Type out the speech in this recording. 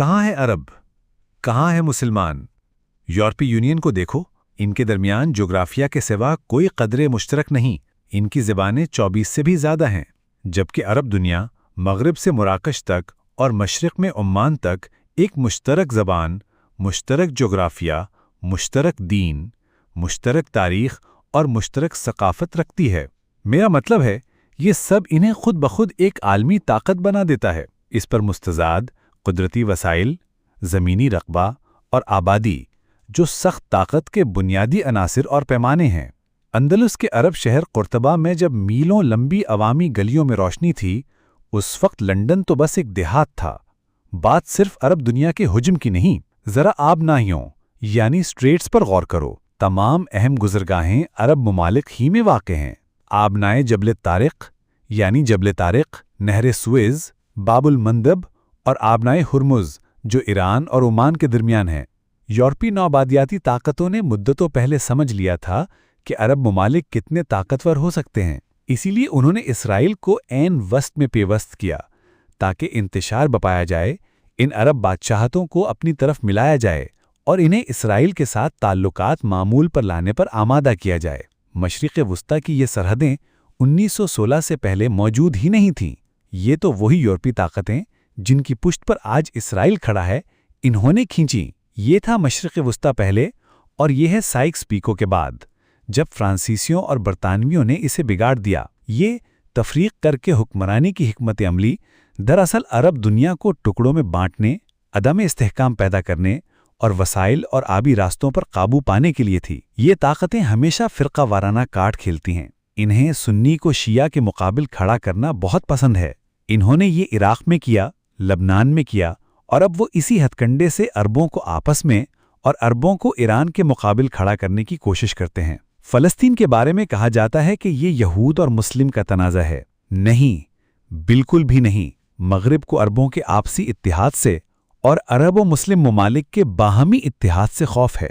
کہاں ہے عرب؟ کہاں ہے مسلمان؟ یورپی یونین کو دیکھو، ان کے درمیان جغرافیہ کے سوا کوئی قدرے مشترک نہیں۔ ان کی زبانیں 24 سے بھی زیادہ ہیں، جبکہ عرب دنیا مغرب سے مراکش تک اور مشرق میں عمان تک ایک مشترک زبان، مشترک جغرافیہ، مشترک دین، مشترک تاریخ اور مشترک ثقافت رکھتی ہے۔ میرا مطلب ہے، یہ سب انہیں خود بخود ایک عالمی طاقت بنا دیتا ہے۔ اس پر مستزاد قدرتی وسائل، زمینی رقبہ اور آبادی، جو سخت طاقت کے بنیادی عناصر اور پیمانے ہیں۔ اندلس کے عرب شہر قرطبہ میں جب میلوں لمبی عوامی گلیوں میں روشنی تھی، اس وقت لندن تو بس ایک دیہات تھا۔ بات صرف عرب دنیا کے حجم کی نہیں، ذرا آبناہیوں یعنی سٹریٹس پر غور کرو۔ تمام اہم گزرگاہیں عرب ممالک ہی میں واقع ہیں۔ آبنائے جبل طارق یعنی جبل طارق، نہر سوئز، باب المندب اور آبنائے ہرمز جو ایران اور عمان کے درمیان ہیں۔ یورپی نوآبادیاتی طاقتوں نے مدتوں پہلے سمجھ لیا تھا کہ عرب ممالک کتنے طاقتور ہو سکتے ہیں، اسی لیے انہوں نے اسرائیل کو عین وسط میں پیوست کیا تاکہ انتشار بپایا جائے، ان عرب بادشاہتوں کو اپنی طرف ملایا جائے اور انہیں اسرائیل کے ساتھ تعلقات معمول پر لانے پر آمادہ کیا جائے۔ مشرق وسطی کی یہ سرحدیں 1916 سے پہلے موجود ہی نہیں تھیں۔ یہ تو وہی یورپی طاقتیں جن کی پشت پر آج اسرائیل کھڑا ہے، انہوں نے کھینچی۔ یہ تھا مشرق وسطی پہلے، اور یہ ہے سائکس پیکو کے بعد، جب فرانسیسیوں اور برطانویوں نے اسے بگاڑ دیا۔ یہ تفریق کر کے حکمرانی کی حکمت عملی دراصل عرب دنیا کو ٹکڑوں میں بانٹنے، عدم استحکام پیدا کرنے اور وسائل اور آبی راستوں پر قابو پانے کے لیے تھی۔ یہ طاقتیں ہمیشہ فرقہ وارانہ کارڈ کھیلتی ہیں۔ انہیں سنی کو شیعہ کے مقابل کھڑا کرنا بہت پسند ہے۔ انہوں نے یہ عراق میں کیا، لبنان میں کیا، اور اب وہ اسی ہتھ کنڈے سے عربوں کو آپس میں اور عربوں کو ایران کے مقابل کھڑا کرنے کی کوشش کرتے ہیں۔ فلسطین کے بارے میں کہا جاتا ہے کہ یہ یہود اور مسلم کا تنازع ہے۔ نہیں، بالکل بھی نہیں۔ مغرب کو عربوں کے آپسی اتحاد سے اور عرب و مسلم ممالک کے باہمی اتحاد سے خوف ہے۔